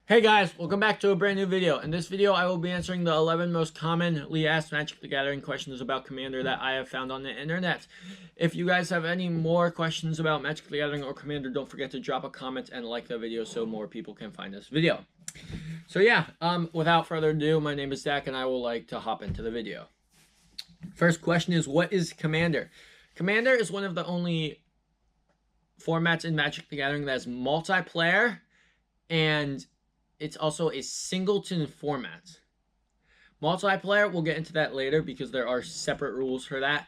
Hey guys, welcome back to a brand new video. In this video, I will be answering the 11 most commonly asked Magic the Gathering questions about Commander that I have found on the internet. If you guys have any more questions about Magic the Gathering or Commander, don't forget to drop a comment and like the video so more people can find this video. So yeah, without further ado, my name is Zach and I will like to hop into the video. First question is, what is Commander? Commander is one of the only formats in Magic the Gathering that is multiplayer, and it's also a singleton format. Multiplayer, we'll get into that later because there are separate rules for that.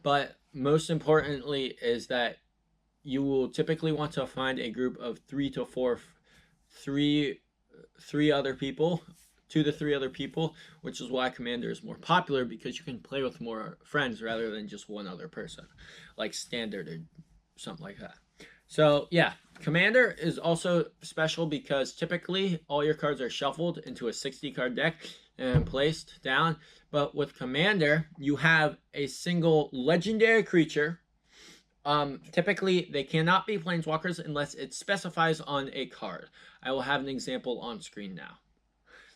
But most importantly is that you will typically want to find a group of 2 to 3 other people, which is why Commander is more popular, because you can play with more friends rather than just one other person, like Standard or something like that. So yeah, Commander is also special because typically all your cards are shuffled into a 60 card deck and placed down. But with Commander, you have a single legendary creature. Typically, they cannot be planeswalkers unless it specifies on a card. I will have an example on screen now.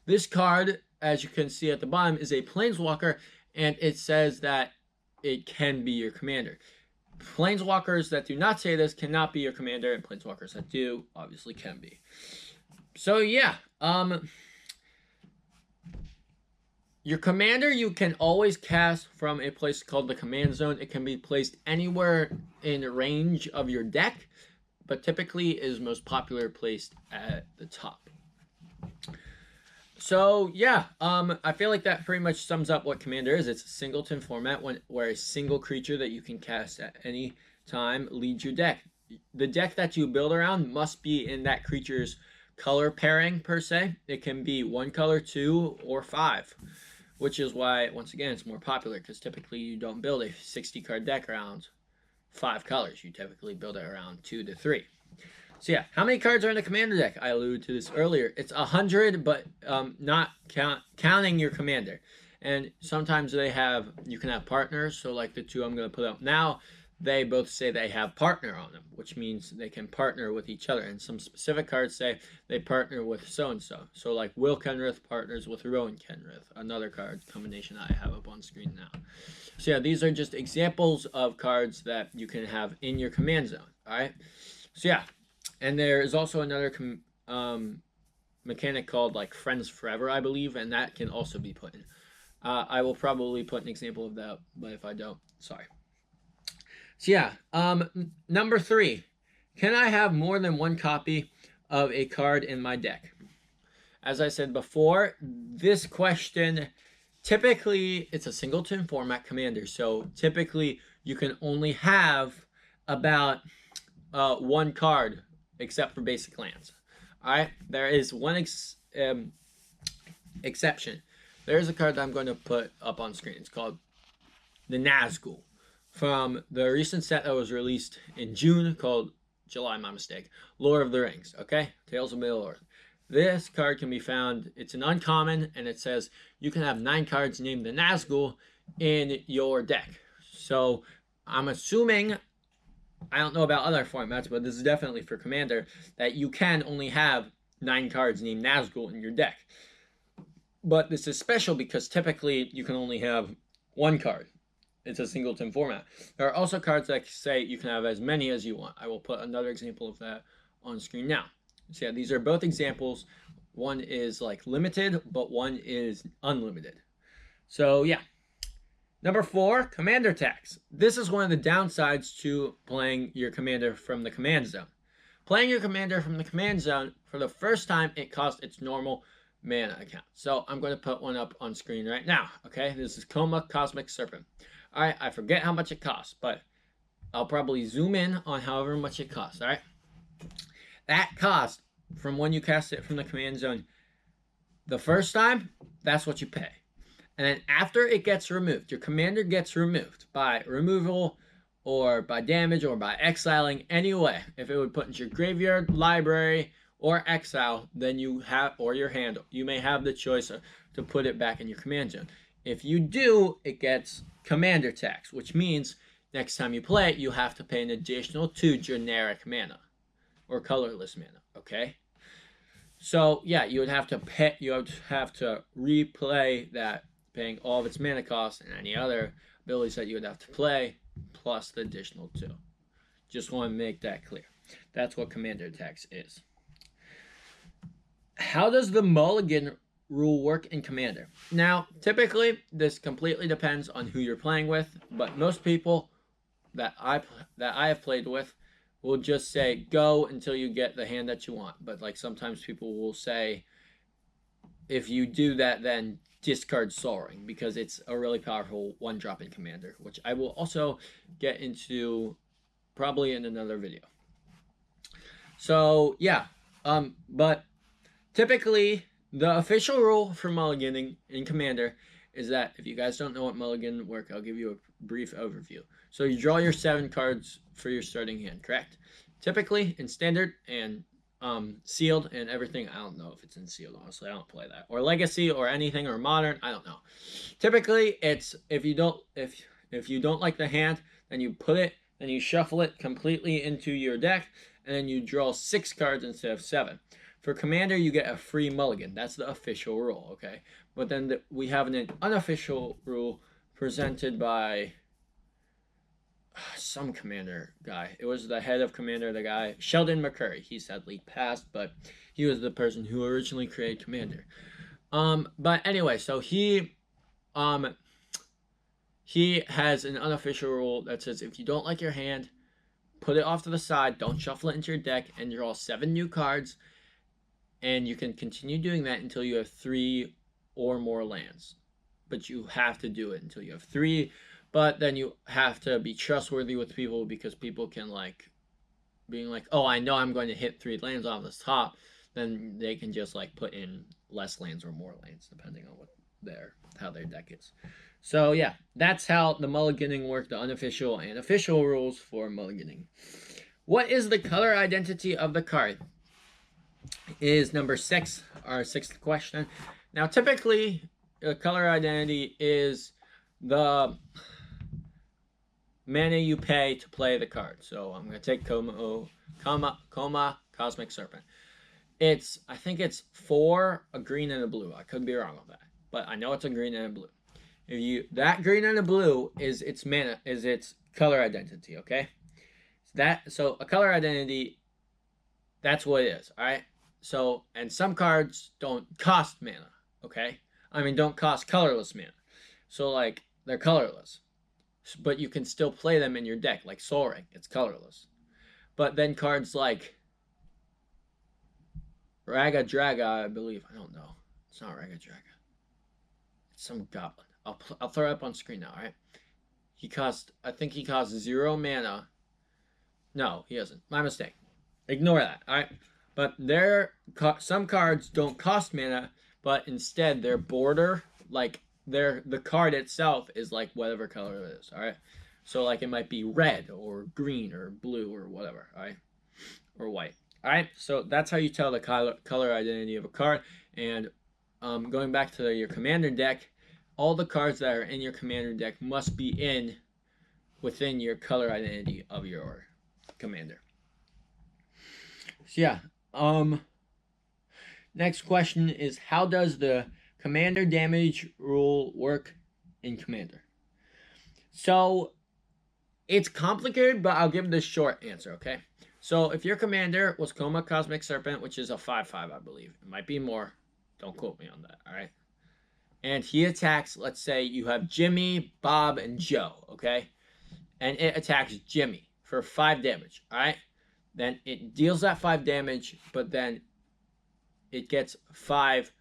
This card, as you can see at the bottom, is a planeswalker, and it says that it can be your commander. Planeswalkers that do not say this cannot be your commander, and planeswalkers that do obviously can be. So yeah, your commander you can always cast from a place called the command zone. It can be placed anywhere in range of your deck, but typically is most popular placed at the top. So yeah, I feel like that pretty much sums up what Commander is. It's a singleton format where a single creature that you can cast at any time leads your deck. The deck that you build around must be in that creature's color pairing per se. It can be 1 color, 2, or 5, which is why, once again, it's more popular, because typically you don't build a 60 card deck around 5 colors. You typically build it around 2 to 3. So yeah, how many cards are in the Commander deck? I alluded to this earlier. It's 100, but not counting your Commander. And sometimes you can have partners. So like the two I'm going to put up now, they both say they have partner on them, which means they can partner with each other. And some specific cards say they partner with so-and-so. So like Will Kenrith partners with Rowan Kenrith, another card combination I have up on screen now. So yeah, these are just examples of cards that you can have in your command zone. All right. So yeah. And there is also another mechanic called like Friends Forever, I believe, and that can also be put in. I will probably put an example of that, but if I don't, sorry. So yeah, number 3, can I have more than 1 copy of a card in my deck? As I said before, this question, typically it's a singleton format Commander, so typically you can only have about 1 card, except for basic lands. All right, there is one exception. There is a card that I'm going to put up on screen. It's called the Nazgul from the recent set that was released in June called, July, my mistake, Lord of the Rings. Okay, Tales of Middle-earth. This card can be found, it's an uncommon, and it says you can have 9 cards named the Nazgul in your deck. So I'm assuming, I don't know about other formats, but this is definitely for Commander, that you can only have 9 cards named Nazgul in your deck. But this is special because typically you can only have 1 card. It's a singleton format. There are also cards that say you can have as many as you want. I will put another example of that on screen now. So yeah, these are both examples. One is like limited, but one is unlimited. So yeah. Number 4, Commander tax. This is one of the downsides to playing your Commander from the command zone. Playing your Commander from the command zone, for the first time, it costs its normal mana account. So I'm going to put one up on screen right now. Okay, this is Coma Cosmic Serpent. All right, I forget how much it costs, but I'll probably zoom in on however much it costs. All right, that cost from when you cast it from the command zone the first time, that's what you pay. And then after it gets removed, your commander gets removed by removal or by damage or by exiling, anyway. If it would put into your graveyard, library, or exile, then you have, or your hand, you may have the choice to put it back in your command zone. If you do, it gets commander tax, which means next time you play it, you have to pay an additional 2 generic mana or colorless mana, okay? So yeah, you would have to pay. You would have to replay that, paying all of its mana cost and any other abilities that you would have to play, plus the additional 2. Just want to make that clear. That's what Commander Tax is. How does the Mulligan rule work in Commander? Now, typically, this completely depends on who you're playing with, but most people that I have played with will just say go until you get the hand that you want. But like sometimes people will say, if you do that, then discard Soul Ring, because it's a really powerful 1-drop in Commander, which I will also get into probably in another video. So yeah, but typically the official rule for mulliganing in Commander is that if you guys don't know what mulligan work, I'll give you a brief overview. So you draw your 7 cards for your starting hand, correct? Typically in Standard and Sealed and everything, I don't know if it's in Sealed, honestly, I don't play that, or Legacy or anything, or Modern, I don't know. Typically it's if you don't like the hand, then you put it, then you shuffle it completely into your deck, and then you draw 6 cards instead of 7. For Commander, you get a free mulligan. That's the official rule, okay? But then we have an unofficial rule presented by some Commander guy. It was the head of Commander, the guy, Sheldon McCurry. He sadly passed, but he was the person who originally created Commander. But anyway, so he has an unofficial rule that says if you don't like your hand, put it off to the side, don't shuffle it into your deck, and draw 7 new cards. And you can continue doing that until you have 3 or more lands. But you have to do it until you have 3. But then you have to be trustworthy with people, because people can like being like, oh, I know I'm going to hit 3 lands off the top. Then they can just like put in less lands or more lands depending on what how their deck is. So yeah, that's how the mulliganing work, the unofficial and official rules for mulliganing. What is the color identity of the card? Is number 6, our 6th question. Now, typically, the color identity is the mana you pay to play the card. So I'm going to take Coma Cosmic Serpent. I think it's 4, a green and a blue. I could be wrong on that, but I know it's a green and a blue. That green and a blue is its mana, is its color identity. Okay, so a color identity, that's what it is. All right. So, and some cards don't cost mana, okay? I mean, don't cost colorless mana. So, like, they're colorless. But you can still play them in your deck, like Soul Ring. It's colorless. But then cards like Raga Draga, I believe. I don't know. It's not Raga Draga. It's some goblin. I'll throw it up on screen now, alright? I think he costs 0 mana. No, he doesn't. My mistake. Ignore that, alright? But some cards don't cost mana, but instead their border, like the card itself is like whatever color it is, all right? So like it might be red or green or blue or whatever, all right? Or white, all right? So that's how you tell the color identity of a card. And going back to your Commander deck, all the cards that are in your Commander deck must be within your color identity of your Commander. So yeah. Next question is, how does the Commander damage rule work in Commander? So it's complicated, but I'll give the short answer, okay? So if your Commander was Coma Cosmic Serpent, which is a 5/5, I believe. It might be more. Don't quote me on that, all right? And he attacks, let's say you have Jimmy, Bob, and Joe, okay? And it attacks Jimmy for 5 damage, all right? Then it deals that 5 damage, but then it gets 5.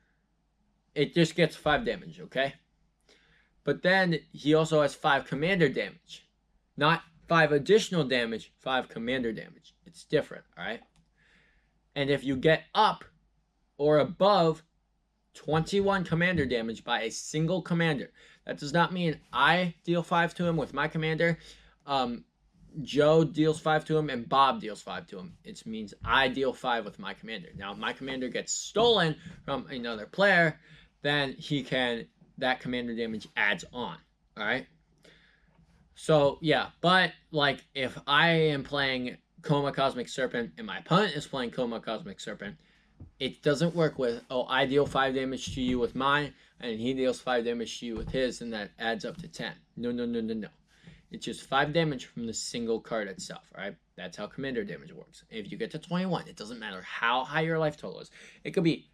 It just gets 5 damage, okay? But then he also has 5 Commander damage. Not 5 additional damage, 5 Commander damage. It's different, all right? And if you get up or above 21 Commander damage by a single Commander, that does not mean I deal 5 to him with my Commander. Joe deals 5 to him and Bob deals 5 to him. It means I deal 5 with my Commander. Now, if my Commander gets stolen from another player, then that Commander damage adds on. All right. So yeah, but like if I am playing Coma Cosmic Serpent and my opponent is playing Coma Cosmic Serpent, it doesn't work with, oh, I deal 5 damage to you with mine, and he deals 5 damage to you with his, and that adds up to 10. No, no, no, no, no. It's just 5 damage from the single card itself, right? That's how commander damage works. If you get to 21, it doesn't matter how high your life total is. It could be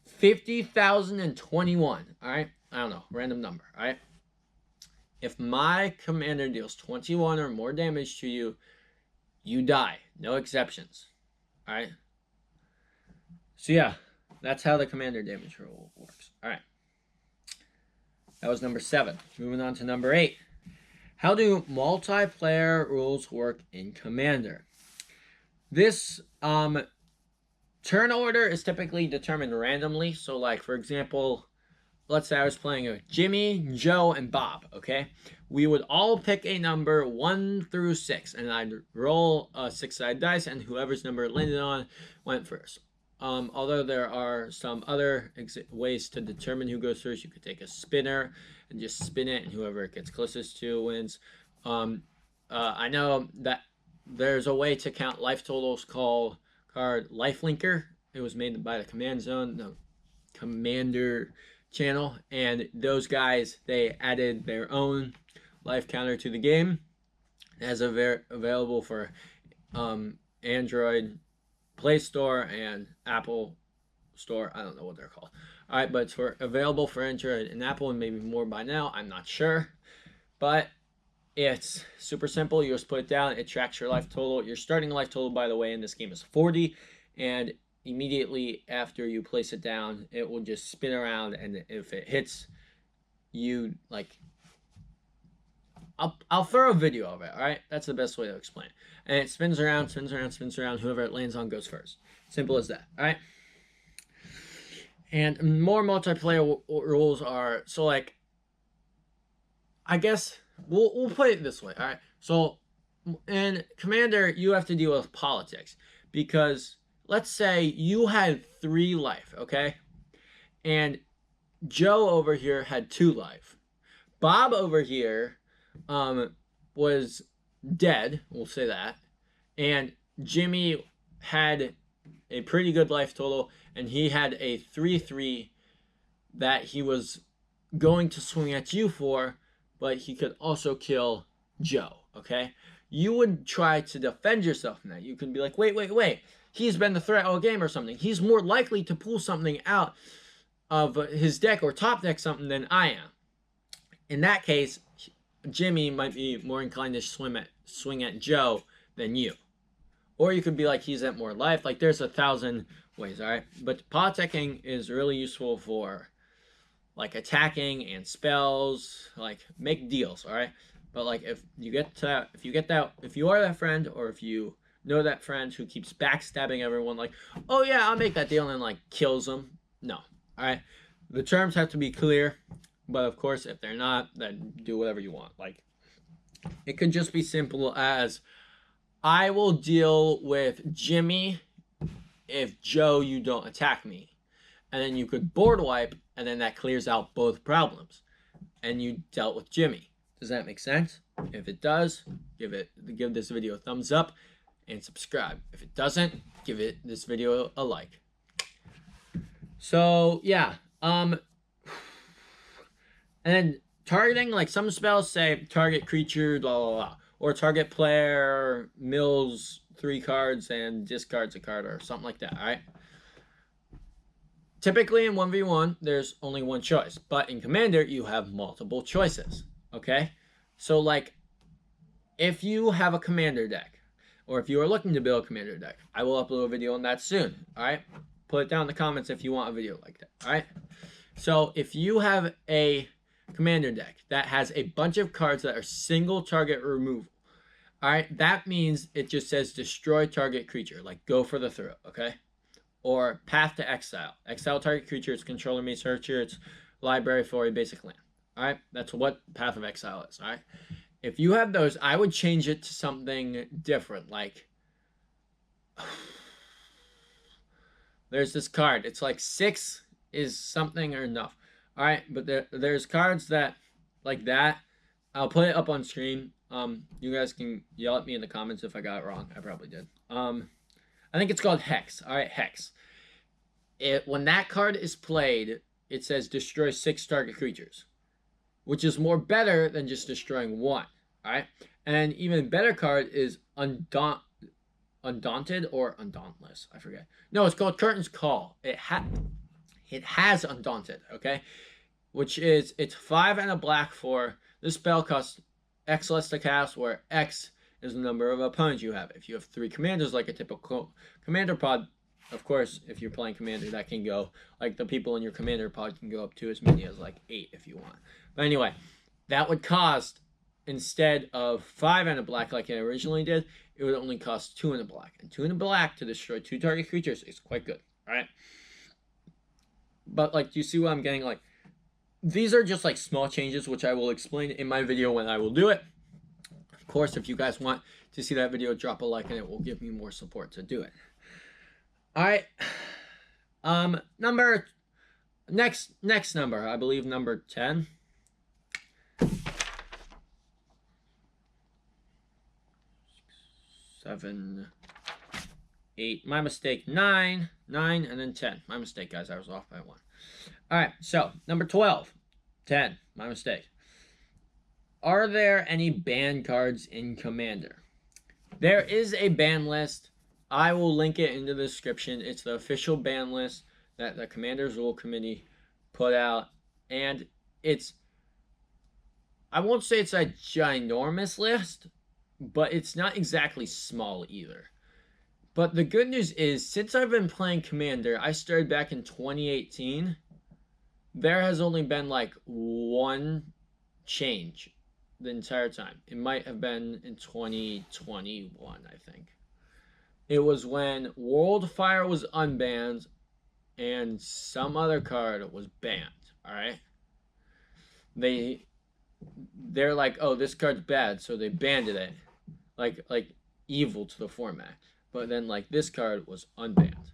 50,021, all right? I don't know, random number, all right? If my commander deals 21 or more damage to you, you die. No exceptions, all right? So yeah, that's how the commander damage rule works. All right. That was number 7. Moving on to number 8. How do multiplayer rules work in Commander? This turn order is typically determined randomly. So like, for example, let's say I was playing with Jimmy, Joe, and Bob, okay? We would all pick a number 1 through 6, and I'd roll a 6-sided dice, and whoever's number it landed on went first. Although there are some other ways to determine who goes first, you could take a spinner and just spin it, and whoever it gets closest to wins. I know that there's a way to count life totals called Lifelinker. It was made by the Command Zone, the Commander channel, and those guys, they added their own life counter to the game as available for Android Play Store and Apple Store. I don't know what they're called. All right, but it's available for Android and Apple, and maybe more by now. I'm not sure, but it's super simple. You just put it down. It tracks your life total. Your starting life total, by the way, in this game is 40, and immediately after you place it down, it will just spin around, and if it hits you, like, I'll throw a video of it, all right? That's the best way to explain it. And it spins around, spins around, spins around. Whoever it lands on goes first. Simple as that, all right? And more multiplayer rules are, so like, I guess we'll put it this way, all right? So in Commander, you have to deal with politics, because let's say you had 3 life, okay? And Joe over here had 2 life. Bob over here was dead, we'll say that, and Jimmy had a pretty good life total, and he had a 3/3 that he was going to swing at you for, but he could also kill Joe, okay? You would try to defend yourself from that. You could be like, wait, he's been the threat all game or something. He's more likely to pull something out of his deck or top deck something than I am. In that case, Jimmy might be more inclined to swing at Joe than you. Or you could be like, he's at more life. Like, there's 1,000 ways, all right? But politicking is really useful for, like, attacking and spells, like, make deals, all right? But, like, if you are that friend, or if you know that friend who keeps backstabbing everyone, like, oh yeah, I'll make that deal, and like kills them. No, all right? The terms have to be clear, but of course, if they're not, then do whatever you want. Like, it could just be simple as, I will deal with Jimmy if Joe, you don't attack me. And then you could board wipe, and then that clears out both problems. And you dealt with Jimmy. Does that make sense? If it does, give this video a thumbs up and subscribe. If it doesn't, give this video a like. So yeah, and then targeting, like some spells say target creature, blah blah blah, or target player mills 3 cards and discards a card or something like that. All right. Typically in 1v1, there's only one choice, but in Commander, you have multiple choices, okay? So, like, if you have a Commander deck, or if you are looking to build a Commander deck, I will upload a video on that soon, all right? Put it down in the comments if you want a video like that, all right? So, if you have a Commander deck that has a bunch of cards that are single target removal, all right? That means it just says destroy target creature, like go for the throat, okay? Or Path to Exile. Exile target creature, its controller may search its library for a basic land. Alright? That's what Path of Exile is. Alright? If you have those, I would change it to something different. Like, there's this card. It's like 6 is something or enough. Alright? But there's cards that, like that. I'll put it up on screen. You guys can yell at me in the comments if I got it wrong. I probably did. I think it's called Hex. All right, Hex. when that card is played, it says destroy 6 target creatures, which is more better than just destroying 1. All right, and even better card is Undaunted or Undauntless. I forget. No, it's called Curtain's Call. It has Undaunted. Okay, which is it's 5 and a black for this spell costs X less to cast, where X is the number of opponents you have. If you have 3 commanders, like a typical commander pod, of course, if you're playing commander, that can go, like the people in your commander pod can go up to as many as like 8 if you want. But anyway, that would cost, instead of 5 and a black like it originally did, it would only cost 2 and a black. And 2 and a black to destroy 2 target creatures is quite good. All right. But like, do you see what I'm getting? Like, these are just like small changes, which I will explain in my video when I will do it. Of course, if you guys want to see that video, drop a like and it will give me more support to do it. All right. Next number, I believe number 10. 7, 8. My mistake. 9, and then 10. My mistake, guys. I was off by 1. All right. So number 12, 10. My mistake. Are there any ban cards in Commander? There is a ban list. I will link it in the description. It's the official ban list that the Commander's Rule Committee put out. And it's, I won't say it's a ginormous list, but it's not exactly small either. But the good news is, since I've been playing Commander, I started back in 2018, there has only been like 1 change the entire time. It might have been in 2021, I think. It was when Worldfire was unbanned and some other card was banned. All right, they're like, oh, this card's bad, so they banned it, like evil to the format. But then like this card was unbanned.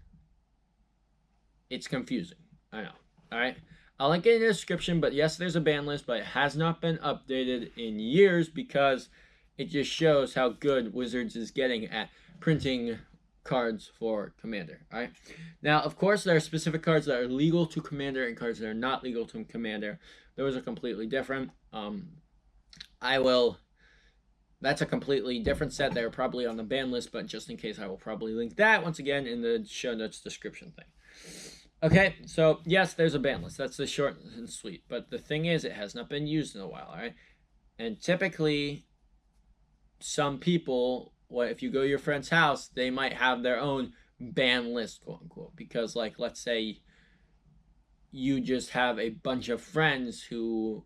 It's confusing, I know. All right, I'll link it in the description. But yes, there's a ban list, but it has not been updated in years because it just shows how good Wizards is getting at printing cards for Commander. All right, now of course there are specific cards that are legal to Commander and cards that are not legal to Commander. Those are completely different. That's a completely different set. They're probably on the ban list, but just in case, I will probably link that once again in the show notes description thing. Okay, so yes, there's a ban list. That's the short and sweet. But the thing is, it has not been used in a while, all right? And typically, some people, if you go to your friend's house, they might have their own ban list, quote unquote. Because, like, let's say you just have a bunch of friends who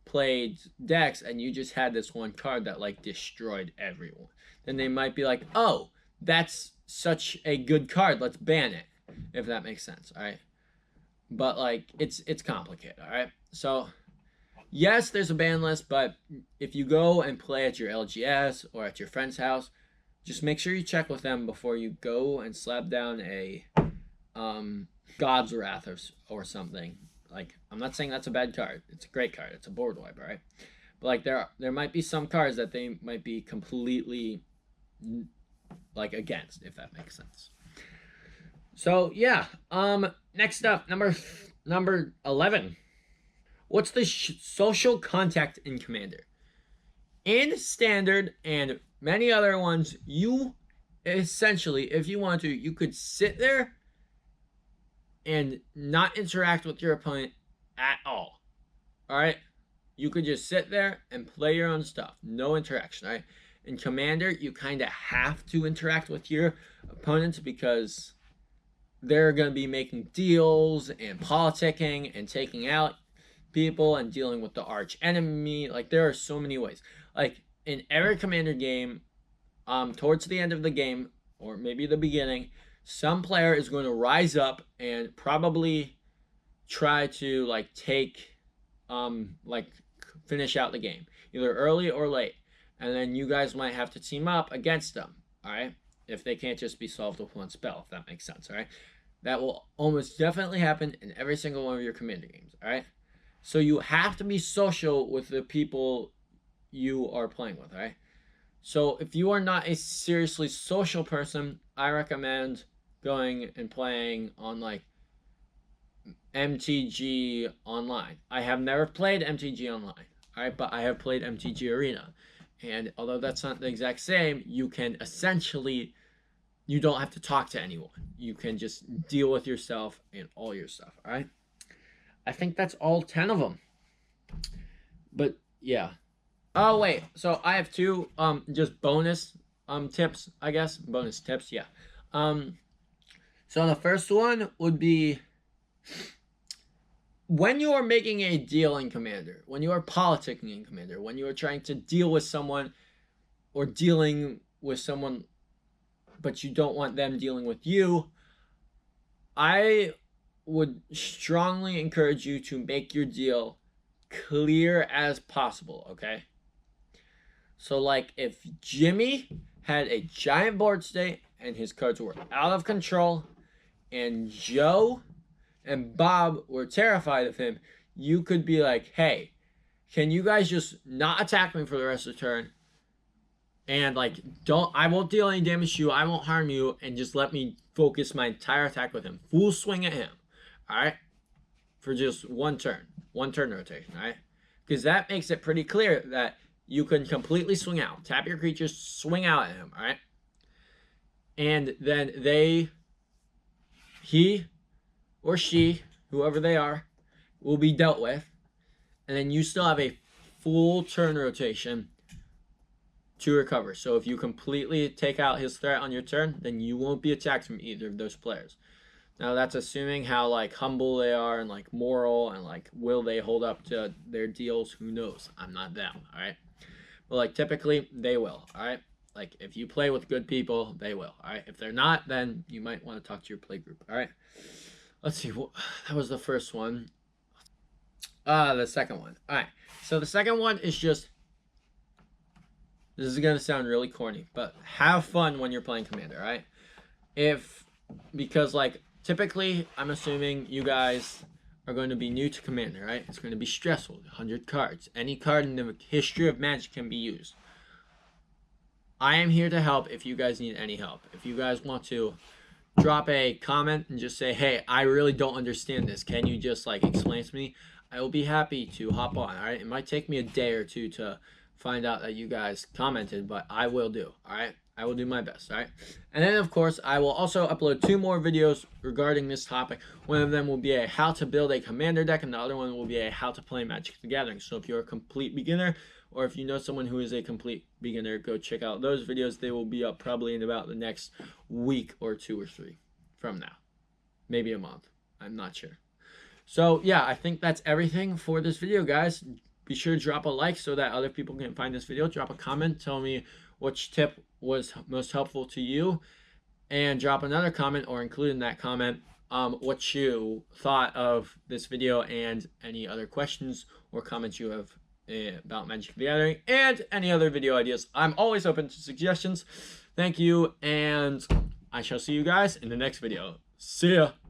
played decks and you just had this one card that like destroyed everyone, then they might be like, oh, that's such a good card, let's ban it, if that makes sense. All right, but like it's complicated. All right, so yes, there's a ban list, but if you go and play at your LGS or at your friend's house, just make sure you check with them before you go and slap down a God's Wrath or something. Like, I'm not saying that's a bad card. It's a great card. It's a board wipe, right? But like there might be some cards that they might be completely like against, if that makes sense. So yeah. Next up, number 11. What's the social contact in Commander? In Standard and many other ones, you essentially, if you want to, you could sit there and not interact with your opponent at all. All right, you could just sit there and play your own stuff, no interaction. All right, in Commander, you kind of have to interact with your opponents because they're going to be making deals and politicking and taking out people and dealing with the arch enemy. Like, there are so many ways. Like, in every Commander game, towards the end of the game, or maybe the beginning, some player is going to rise up and probably try to like finish out the game, either early or late. And then you guys might have to team up against them, all right? If they can't just be solved with one spell, if that makes sense, all right? That will almost definitely happen in every single one of your Commander games, all right? So you have to be social with the people you are playing with, all right? So if you are not a seriously social person, I recommend going and playing on like MTG Online. I have never played MTG Online, all right, but I have played MTG Arena. And although that's not the exact same, you can essentially, you don't have to talk to anyone. You can just deal with yourself and all your stuff, all right? I think that's all 10 of them. But yeah. Oh, wait. So I have two just bonus tips, I guess. Bonus tips, yeah. So the first one would be when you are making a deal in Commander, when you are politicking in Commander, when you are trying to deal with someone or dealing with someone, but you don't want them dealing with you, I would strongly encourage you to make your deal clear as possible, okay? So, like, if Jimmy had a giant board state and his cards were out of control, and Joe and Bob were terrified of him, you could be like, hey, can you guys just not attack me for the rest of the turn? And like, I won't deal any damage to you, I won't harm you, and just let me focus my entire attack with him. Full swing at him, alright? For just one turn rotation, alright? Because that makes it pretty clear that you can completely swing out. Tap your creatures, swing out at him, alright? And then he or she, whoever they are, will be dealt with. And then you still have a full turn rotation to recover. So if you completely take out his threat on your turn, then you won't be attacked from either of those players. Now that's assuming how like humble they are and like moral and like will they hold up to their deals. Who knows? I'm not them. All right. But like typically they will. All right. Like if you play with good people, they will. All right. If they're not, then you might want to talk to your play group. All right. Let's see. That was the first one. The second one. All right. So the second one is just, this is going to sound really corny, but have fun when you're playing Commander, all right? Because like typically I'm assuming you guys are going to be new to Commander, right? It's going to be stressful. 100 cards. Any card in the history of Magic can be used. I am here to help if you guys need any help. If you guys want to drop a comment and just say, hey, I really don't understand this. Can you just like explain to me? I will be happy to hop on, all right? It might take me a day or two to find out that you guys commented, but I will do, all right? I will do my best, all right? And then, of course, I will also upload 2 more videos regarding this topic. One of them will be a how to build a Commander deck, and the other one will be a how to play Magic the Gathering. So if you're a complete beginner, or if you know someone who is a complete beginner, go check out those videos. They will be up probably in about the next week or 2 or 3 from now. Maybe a month. I'm not sure. So, yeah, I think that's everything for this video, guys. Be sure to drop a like so that other people can find this video. Drop a comment. Tell me which tip was most helpful to you. And drop another comment or include in that comment what you thought of this video and any other questions or comments you have about Magic the Gathering and any other video ideas. I'm always open to suggestions. Thank you, and I shall see you guys in the next video. See ya!